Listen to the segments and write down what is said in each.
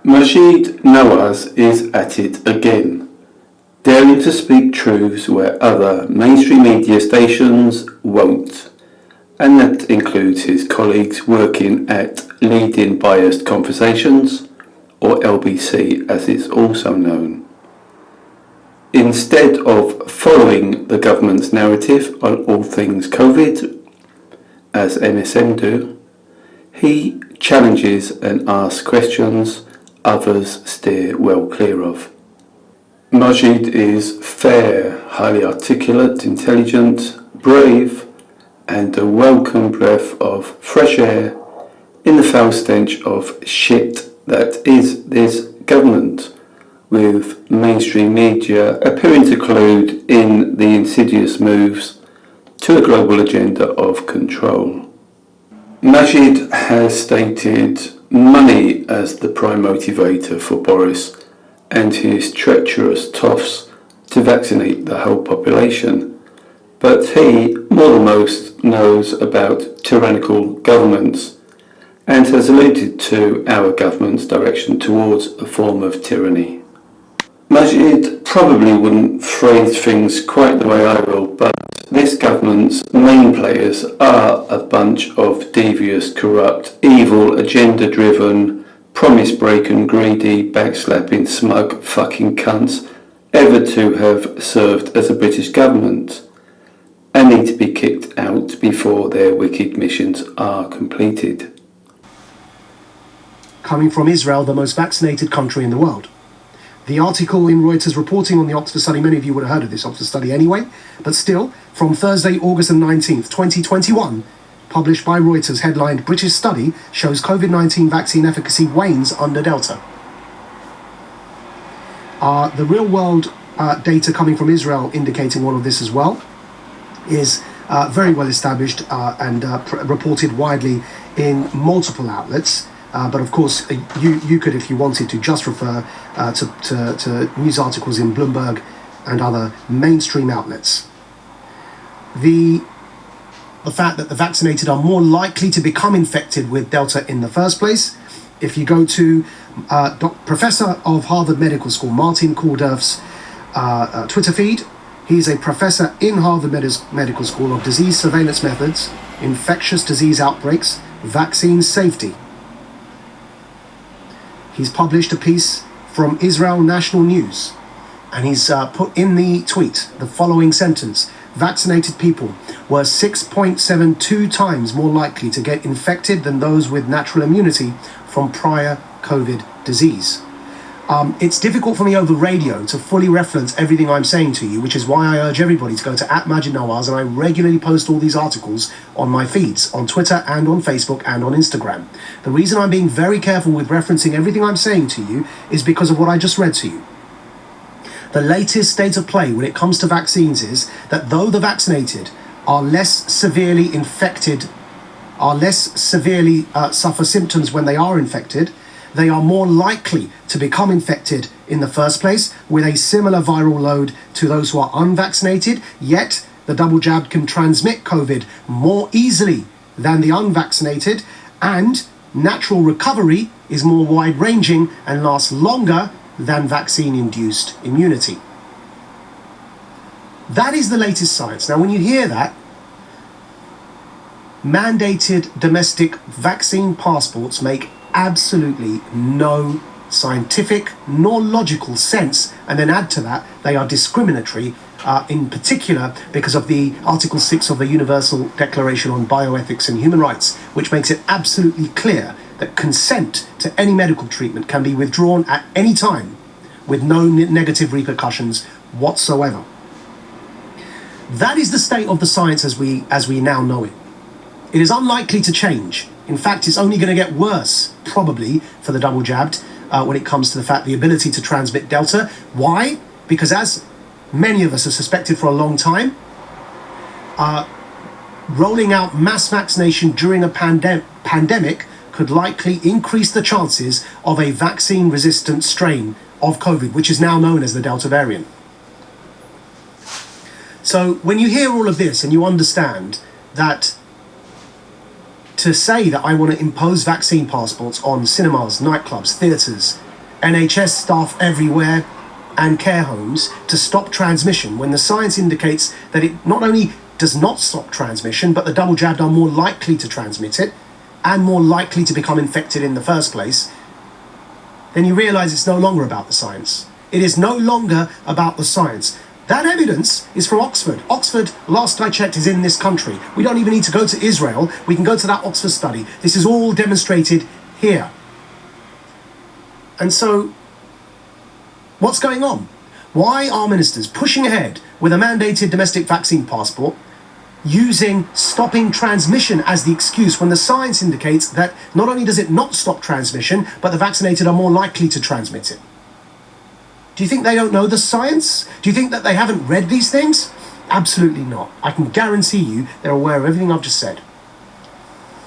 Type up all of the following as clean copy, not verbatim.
Maajid Nawaz is at it again, daring to speak truths where other mainstream media stations won't, and that includes his colleagues working at Leading Biased Conversations, or LBC as it's also known. Instead of following the government's narrative on all things COVID, as MSM do, he challenges and asks questions others steer well clear of. Maajid is fair, highly articulate, intelligent, brave, and a welcome breath of fresh air in the foul stench of shit that is this government, with mainstream media appearing to collude in the insidious moves to a global agenda of control. Maajid has stated money as the prime motivator for Boris and his treacherous toffs to vaccinate the whole population, but he, more than most, knows about tyrannical governments and has alluded to our government's direction towards a form of tyranny. Maajid probably wouldn't phrase things quite the way I will, but this government's main players are a bunch of devious, corrupt, evil, agenda-driven, promise-breaking, greedy, backslapping, smug fucking cunts ever to have served as a British government, and need to be kicked out before their wicked missions are completed. Coming from Israel, the most vaccinated country in the world. The article in Reuters reporting on the Oxford study, many of you would have heard of this Oxford study anyway, but still, from Thursday, August the 19th, 2021, published by Reuters, headlined, British study shows COVID-19 vaccine efficacy wanes under Delta. The real-world data coming from Israel indicating all of this as well is very well established and reported widely in multiple outlets. But of course, you could, if you wanted to, just refer to news articles in Bloomberg and other mainstream outlets. The fact that the vaccinated are more likely to become infected with Delta in the first place. If you go to Professor of Harvard Medical School, Martin Kulldorff's Twitter feed, he's a professor in Harvard Medical School of Disease Surveillance Methods, Infectious Disease Outbreaks, Vaccine Safety. He's published a piece from Israel National News, and he's put in the tweet the following sentence: vaccinated people were 6.72 times more likely to get infected than those with natural immunity from prior COVID disease. It's difficult for me over radio to fully reference everything I'm saying to you, which is why I urge everybody to go to @Maajid Nawaz, and I regularly post all these articles on my feeds, on Twitter and on Facebook and on Instagram. The reason I'm being very careful with referencing everything I'm saying to you is because of what I just read to you. The latest state of play when it comes to vaccines is that though the vaccinated are less severely infected, suffer symptoms when they are infected, they are more likely to become infected in the first place with a similar viral load to those who are unvaccinated, yet the double jab can transmit COVID more easily than the unvaccinated, and natural recovery is more wide-ranging and lasts longer than vaccine-induced immunity. That is the latest science. Now, when you hear that, mandated domestic vaccine passports make absolutely no scientific nor logical sense, and then add to that they are discriminatory, in particular because of the Article 6 of the Universal Declaration on Bioethics and Human Rights, which makes it absolutely clear that consent to any medical treatment can be withdrawn at any time with no negative repercussions whatsoever. That is the state of the science as we now know it. It is unlikely to change. In fact, it's only going to get worse, probably, for the double jabbed when it comes to the ability to transmit Delta. Why? Because as many of us have suspected for a long time, rolling out mass vaccination during a pandemic could likely increase the chances of a vaccine-resistant strain of COVID, which is now known as the Delta variant. So when you hear all of this and you understand that to say that I want to impose vaccine passports on cinemas, nightclubs, theatres, NHS staff everywhere and care homes to stop transmission when the science indicates that it not only does not stop transmission, but the double jabbed are more likely to transmit it and more likely to become infected in the first place, then you realise it's no longer about the science. It is no longer about the science. That evidence is from Oxford. Oxford, last I checked, is in this country. We don't even need to go to Israel. We can go to that Oxford study. This is all demonstrated here. And so, what's going on? Why are ministers pushing ahead with a mandated domestic vaccine passport, using stopping transmission as the excuse when the science indicates that not only does it not stop transmission, but the vaccinated are more likely to transmit it? Do you think they don't know the science? Do you think that they haven't read these things? Absolutely not. I can guarantee you they're aware of everything I've just said.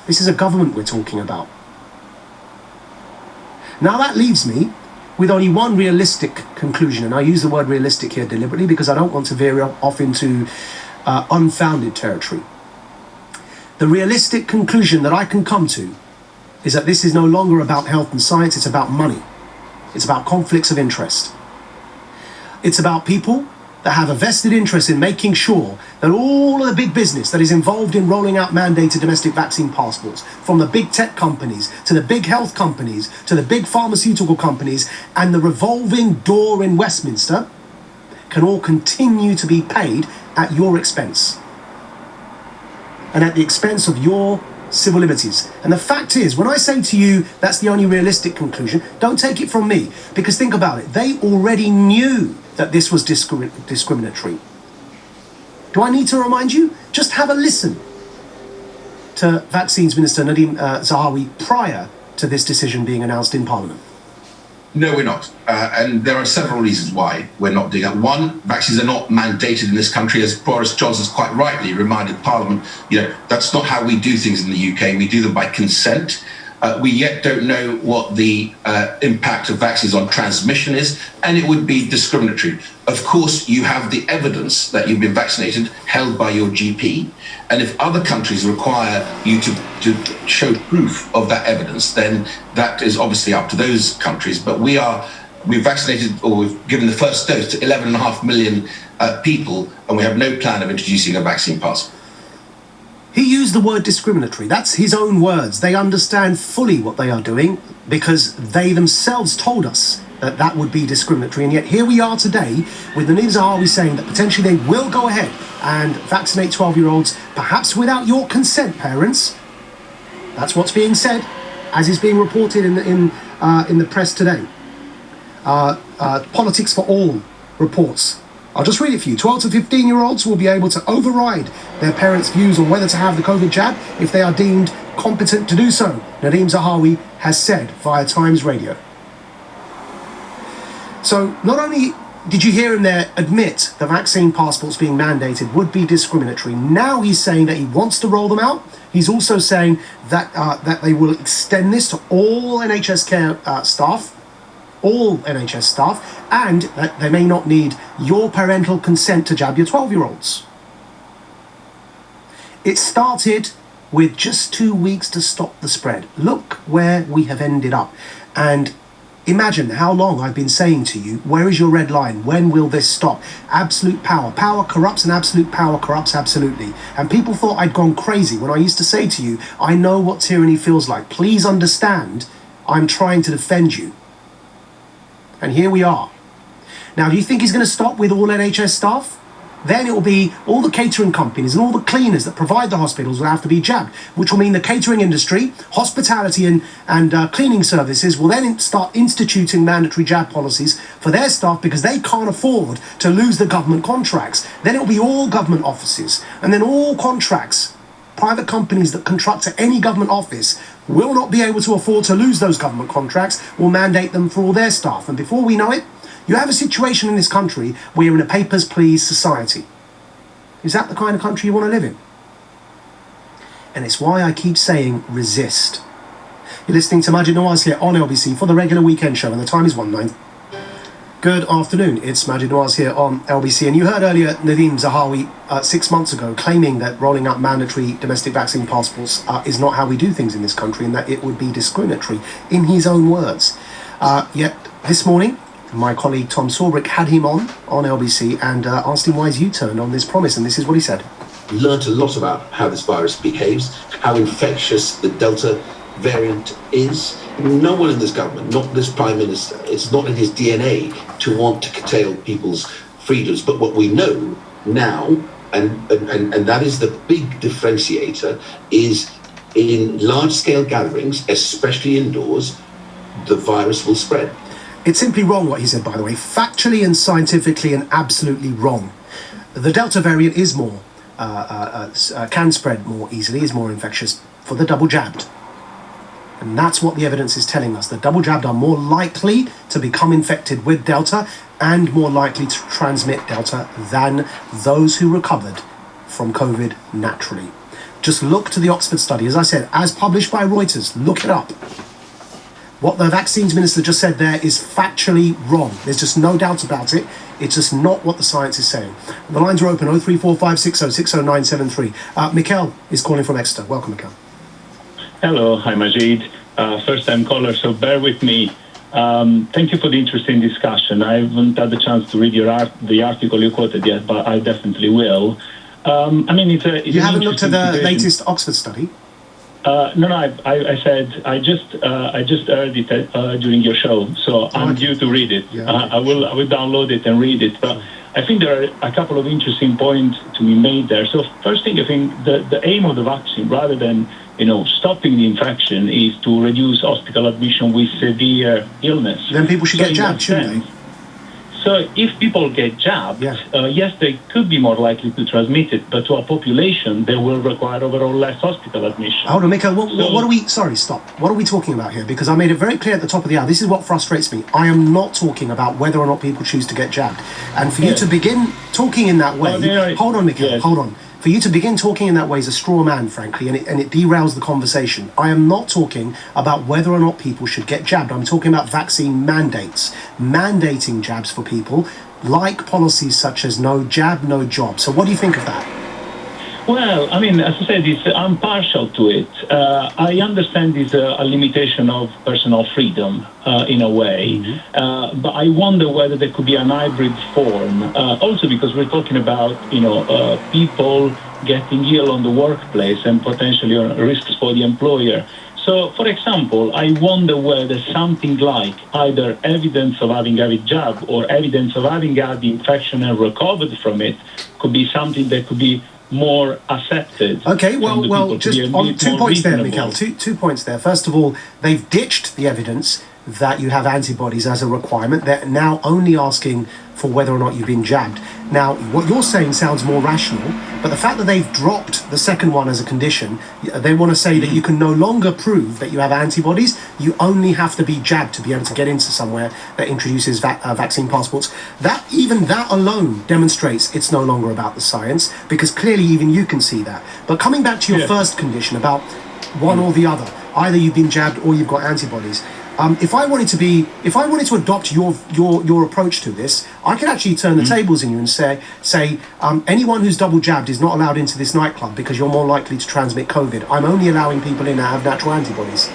This is a government we're talking about. Now that leaves me with only one realistic conclusion, and I use the word realistic here deliberately because I don't want to veer off into unfounded territory. The realistic conclusion that I can come to is that this is no longer about health and science, it's about money. It's about conflicts of interest. It's about people that have a vested interest in making sure that all of the big business that is involved in rolling out mandated domestic vaccine passports, from the big tech companies to the big health companies to the big pharmaceutical companies and the revolving door in Westminster, can all continue to be paid at your expense and at the expense of your civil liberties. And the fact is, when I say to you that's the only realistic conclusion, don't take it from me, because think about it, they already knew that this was discriminatory. Do I need to remind you? Just have a listen to Vaccines Minister Nadhim Zahawi prior to this decision being announced in Parliament. No, we're not. And there are several reasons why we're not doing that. One, vaccines are not mandated in this country, as Boris Johnson's quite rightly reminded Parliament. That's not how we do things in the UK. We do them by consent. We yet don't know what the impact of vaccines on transmission is, and it would be discriminatory. Of course, you have the evidence that you've been vaccinated held by your GP, and if other countries require you to show proof of that evidence, then that is obviously up to those countries. But we've vaccinated, or we've given the first dose to 11.5 million people, and we have no plan of introducing a vaccine passport. He used the word discriminatory. That's his own words. They understand fully what they are doing because they themselves told us that that would be discriminatory. And yet here we are today with Nadhim Zahawi saying that potentially they will go ahead and vaccinate 12-year-olds, perhaps without your consent, parents. That's what's being said, as is being reported in the press today. Politics for All reports. I'll just read it for you. 12 to 15-year-olds will be able to override their parents' views on whether to have the COVID jab if they are deemed competent to do so, Nadhim Zahawi has said via Times Radio. So not only did you hear him there admit the vaccine passports being mandated would be discriminatory, now he's saying that he wants to roll them out. He's also saying that that they will extend this to all NHS care staff, and that they may not need your parental consent to jab your 12-year-olds. It started with just 2 weeks to stop the spread. Look where we have ended up. And imagine how long I've been saying to you, where is your red line? When will this stop? Absolute power. Power corrupts, and absolute power corrupts absolutely. And people thought I'd gone crazy when I used to say to you, I know what tyranny feels like. Please understand, I'm trying to defend you. And here we are. Now, do you think he's going to stop with all NHS staff? Then it will be all the catering companies and all the cleaners that provide the hospitals will have to be jabbed, which will mean the catering industry, hospitality and cleaning services will then start instituting mandatory jab policies for their staff because they can't afford to lose the government contracts. Then it will be all government offices, and then all contracts. Private companies that contract to any government office will not be able to afford to lose those government contracts, will mandate them for all their staff. And before we know it, you have a situation in this country where you're in a papers, please society. Is that the kind of country you want to live in? And it's why I keep saying resist. You're listening to Maajid Nawaz here on LBC for the regular weekend show, and the time is 1:09. Good afternoon, it's Maajid Nawaz here on LBC, and you heard earlier Nadhim Zahawi 6 months ago claiming that rolling out mandatory domestic vaccine passports is not how we do things in this country and that it would be discriminatory, in his own words. Yet This morning, my colleague Tom Sorbrick had him on LBC and asked him why he's U-turned on this promise, and this is what he said. We learnt a lot about how this virus behaves, how infectious the Delta variant is. No one in this government, not this Prime Minister, it's not in his DNA to want to curtail people's freedoms. But what we know now, and that is the big differentiator, is in large-scale gatherings, especially indoors, the virus will spread. It's simply wrong what he said, by the way. Factually and scientifically and absolutely wrong. The Delta variant is more, can spread more easily, is more infectious for the double jabbed. And that's what the evidence is telling us. The double jabbed are more likely to become infected with Delta and more likely to transmit Delta than those who recovered from COVID naturally. Just look to the Oxford study, as I said, as published by Reuters. Look it up. What the vaccines minister just said there is factually wrong. There's just no doubt about it. It's just not what the science is saying. The lines are open, 03456060973. Mikhail is calling from Exeter. Welcome, Mikhail. Hello, hi Maajid. First-time caller, so bear with me. Thank you for the interesting discussion. I haven't had the chance to read the article you quoted yet, but I definitely will. You haven't looked at the latest Oxford study? No. I said I just heard it during your show, so I'm due to read it. Yeah, okay. I will download it and read it. But I think there are a couple of interesting points to be made there. So first thing, I think the aim of the vaccine, rather than stopping the infection, is to reduce hospital admission with severe illness. Then people should get jabbed, shouldn't they? So if people get jabbed, yes, they could be more likely to transmit it, but to a population, they will require overall less hospital admission. Hold on, Mikhail, what are we... Sorry, stop. What are we talking about here? Because I made it very clear at the top of the hour, this is what frustrates me. I am not talking about whether or not people choose to get jabbed. And for you to begin talking in that way... Hold on, Mikhail, hold on. For you to begin talking in that way is a straw man, frankly, and it derails the conversation. I am not talking about whether or not people should get jabbed. I'm talking about vaccine mandates. Mandating jabs for people, like policies such as no jab, no job. So what do you think of that? Well, I mean, as I said, I'm partial to it. I understand it's a limitation of personal freedom in a way, but I wonder whether there could be an hybrid form. Also, because we're talking about people getting ill on the workplace and potentially risks for the employer. So, for example, I wonder whether something like either evidence of having had a jab or evidence of having had the infection and recovered from it could be something that could be more accepted. Okay, well, just on 2 points there, Mikhail. Two points there. First of all, they've ditched the evidence that you have antibodies as a requirement. They're now only asking for whether or not you've been jabbed. Now, what you're saying sounds more rational, but the fact that they've dropped the second one as a condition, they want to say that you can no longer prove that you have antibodies. You only have to be jabbed to be able to get into somewhere that introduces vaccine passports. Even that alone demonstrates it's no longer about the science, because clearly even you can see that. But coming back to your first condition about one or the other, either you've been jabbed or you've got antibodies. If I wanted to adopt your approach to this, I could actually turn the tables in you and say anyone who's double jabbed is not allowed into this nightclub because you're more likely to transmit COVID. I'm only allowing people in that have natural antibodies.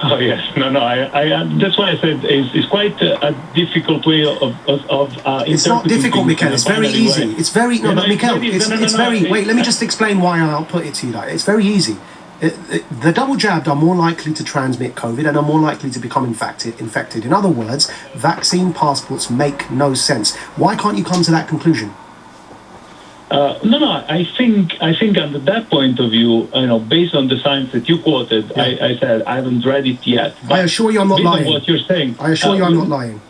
Oh yes, no. That's why I said it's quite a difficult way of. It's not difficult, Mikhail. It's very easy. Way. It's very but Mikhail, it's very. Wait, let me just explain why I'll put it to you. It's very easy. The double jabbed are more likely to transmit COVID and are more likely to become infected. In other words, vaccine passports make no sense. Why can't you come to that conclusion? No. I think under that point of view, based on the science that you quoted, I said I haven't read it yet. I assure you, I'm not lying. What you're saying, I assure you, I'm not lying.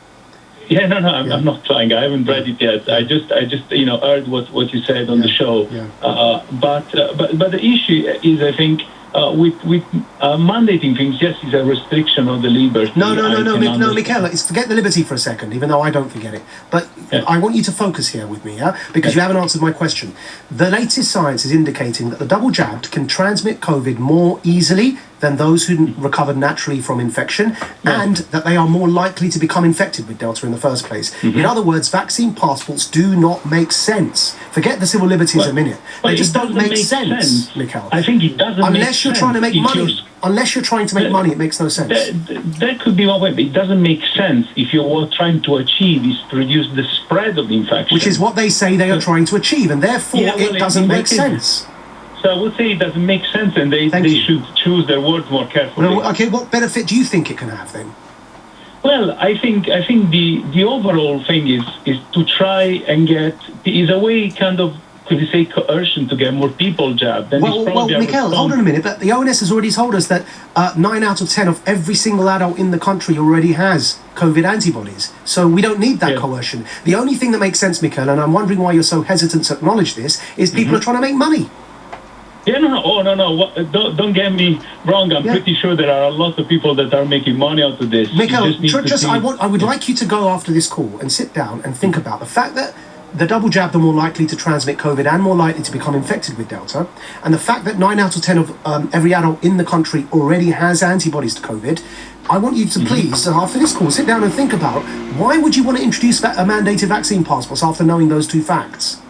Yeah, no, I'm not lying. I haven't read it yet. I just heard what you said on the show. But the issue is, I think, with mandating things, yes, is a restriction on the liberty. No, Mikhail, forget the liberty for a second, even though I don't forget it. But I want you to focus here with me, because you haven't answered my question. The latest science is indicating that the double jabbed can transmit COVID more easily than those who recovered naturally from infection, and that they are more likely to become infected with Delta in the first place. In other words, vaccine passports do not make sense. Forget the civil liberties a minute. They just don't make sense, Mikhail. I think it doesn't unless you're trying to make money. Unless you're trying to make money, it makes no sense. That could be one way, but it doesn't make sense if you're trying to achieve is to reduce the spread of the infection. Which is what they say they are trying to achieve, and therefore it doesn't make sense. So I would say it doesn't make sense, and they should choose their words more carefully. No, okay, what benefit do you think it can have then? Well, I think the overall thing is to try and is a way kind of, could you say, coercion to get more people jabbed. And well, Mikhail, hold on a minute. But the ONS has already told us that 9 out of 10 of every single adult in the country already has COVID antibodies. So we don't need that coercion. The only thing that makes sense, Mikhail, and I'm wondering why you're so hesitant to acknowledge this, is people are trying to make money. Yeah, no. Don't get me wrong. I'm pretty sure there are a lot of people that are making money out of this. Mikhail, I would like you to go after this call and sit down and think about the fact that the double jabbed are more likely to transmit COVID and more likely to become infected with Delta, and the fact that 9 out of 10 of every adult in the country already has antibodies to COVID. I want you to please, after this call, sit down and think about why would you want to introduce a mandated vaccine passports after knowing those two facts?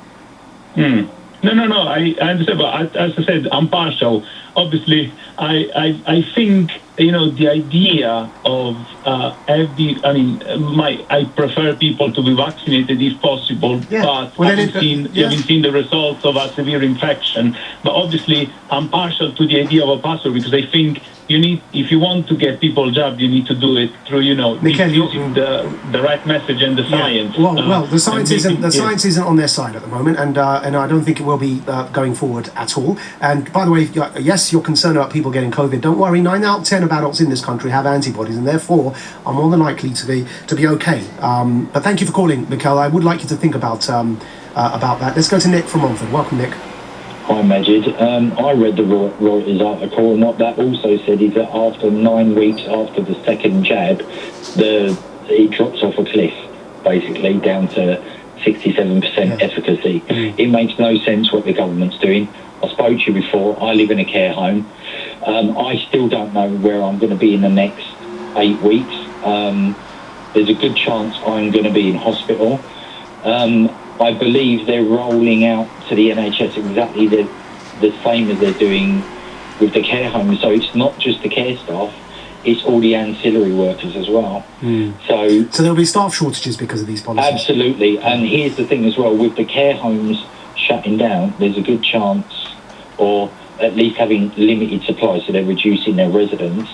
No. I understand, but as I said, I'm partial. Obviously, I think the idea of I prefer people to be vaccinated if possible, but I haven't seen the results of a severe infection. But obviously, I'm partial to the idea of a passport because I think if you want to get people jabbed, you need to do it through using the right message and the science. Well, the science isn't on their side at the moment, and I don't think it will be going forward at all. And by the way, yes, you're concerned about people getting COVID. Don't worry, 9 out of 10 of adults in this country have antibodies, and therefore are more than likely to be okay. But thank you for calling, Mikhail. I would like you to think about that. Let's go to Nick from Romford. Welcome, Nick. Hi, Maajid. I read the Reuters article, and what that also said is that after 9 weeks after the second jab, it drops off a cliff, basically, down to 67% efficacy. It makes no sense what the government's doing. I spoke to you before. I live in a care home. I still don't know where I'm going to be in the next 8 weeks. There's a good chance I'm going to be in hospital. I believe they're rolling out to the NHS exactly the same as they're doing with the care homes. So it's not just the care staff, it's all the ancillary workers as well. So there'll be staff shortages because of these policies? Absolutely. And here's the thing as well, with the care homes shutting down, there's a good chance, or at least having limited supply, so they're reducing their residents,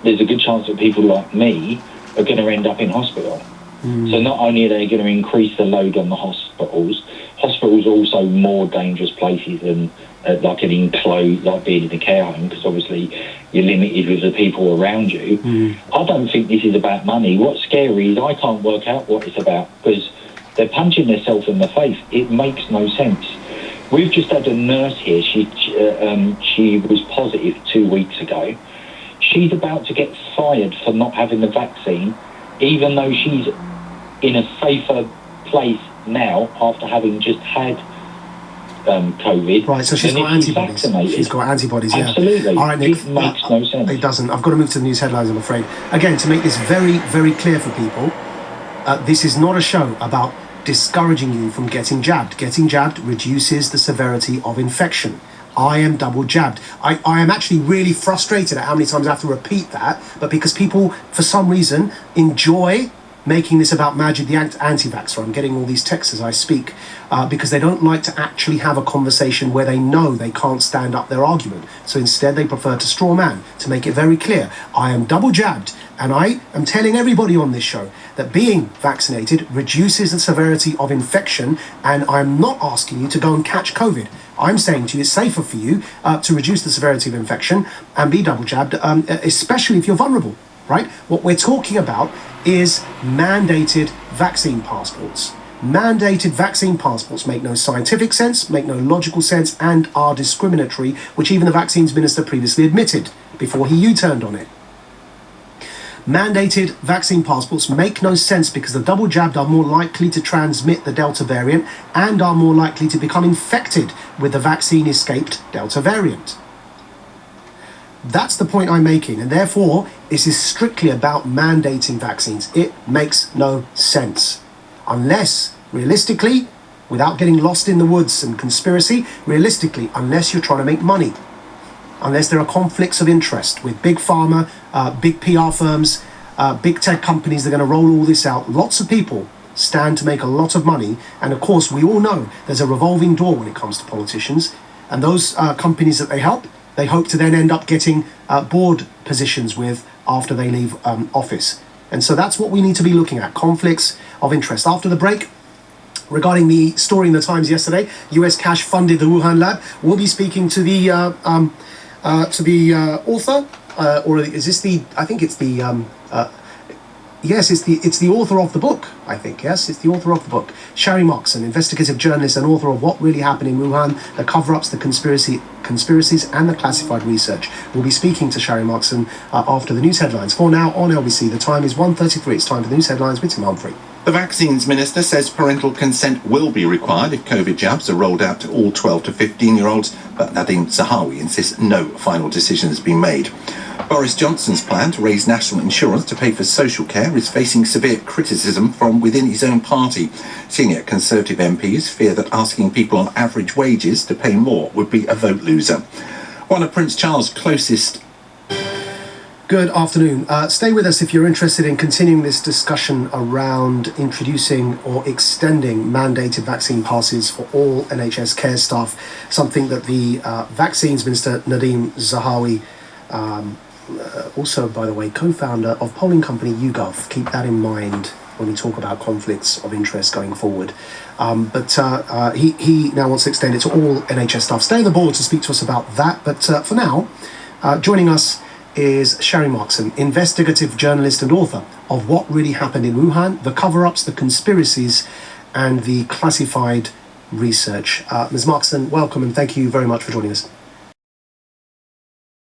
there's a good chance that people like me are going to end up in hospital. So not only are they going to increase the load on the hospitals are also more dangerous places than like an enclosed, like being in a care home, because obviously you're limited with the people around you. I don't think this is about money. What's scary is I can't work out what it's about, because they're punching themselves in the face. It makes no sense. We've just had a nurse here. She was positive 2 weeks ago. She's about to get fired for not having the vaccine, even though she's in a safer place now after having just had COVID. Right, so she's got antibodies. She's got antibodies, yeah. Absolutely. All right, Nick, it makes no sense. It doesn't. I've got to move to the news headlines, I'm afraid. Again, to make this very, very clear for people, this is not a show about discouraging you from getting jabbed. Getting jabbed reduces the severity of infection. I am double jabbed. I am actually really frustrated at how many times I have to repeat that, but because people, for some reason, enjoy making this about Maajid the anti-vaxxer. I'm getting all these texts as I speak, because they don't like to actually have a conversation where they know they can't stand up their argument. So instead they prefer to straw man, to make it very clear. I am double jabbed, and I am telling everybody on this show that being vaccinated reduces the severity of infection, and I'm not asking you to go and catch COVID. I'm saying to you it's safer for you to reduce the severity of infection and be double jabbed, especially if you're vulnerable, right? What we're talking about is mandated vaccine passports. Mandated vaccine passports make no scientific sense, make no logical sense, and are discriminatory, which even the vaccines minister previously admitted before he U-turned on it. Mandated vaccine passports make no sense because the double jabbed are more likely to transmit the Delta variant and are more likely to become infected with the vaccine escaped Delta variant. That's the point I'm making, and therefore this is strictly about mandating vaccines. It makes no sense unless, realistically, without getting lost in the woods and conspiracy, realistically, unless you're trying to make money, unless there are conflicts of interest with big pharma, big PR firms, big tech companies that are going to roll all this out. Lots of people stand to make a lot of money, and of course we all know there's a revolving door when it comes to politicians, and those companies that they help, they hope to then end up getting board positions with after they leave office. And so that's what we need to be looking at, conflicts of interest. After the break, regarding the story in the Times yesterday, US cash funded the Wuhan lab, we'll be speaking to the author, or is this the, I think it's the, yes, it's the author of the book, I think. Yes, it's the author of the book. Shari Marks, an investigative journalist and author of What Really Happened in Wuhan, the cover-ups, the conspiracies and the classified research. We'll be speaking to Shari Marks after the news headlines. For now, on LBC, the time is 1:33. It's time for the news headlines with Tim Humphrey. The Vaccines Minister says parental consent will be required if COVID jabs are rolled out to all 12 to 15-year-olds, but Nadeem Zahawi insists no final decision has been made. Boris Johnson's plan to raise national insurance to pay for social care is facing severe criticism from within his own party. Senior Conservative MPs fear that asking people on average wages to pay more would be a vote loser. One of Prince Charles' closest... Good afternoon. Stay with us if you're interested in continuing this discussion around introducing or extending mandated vaccine passes for all NHS care staff, something that the Vaccines Minister Nadeem Zahawi, also, by the way, co-founder of polling company YouGov, keep that in mind when we talk about conflicts of interest going forward. But he now wants to extend it to all NHS staff. Stay on the board to speak to us about that. But for now, joining us is Shari Marks, investigative journalist and author of What Really Happened in Wuhan, the cover-ups, the conspiracies, and the classified research. Ms. Markson, welcome and thank you very much for joining us.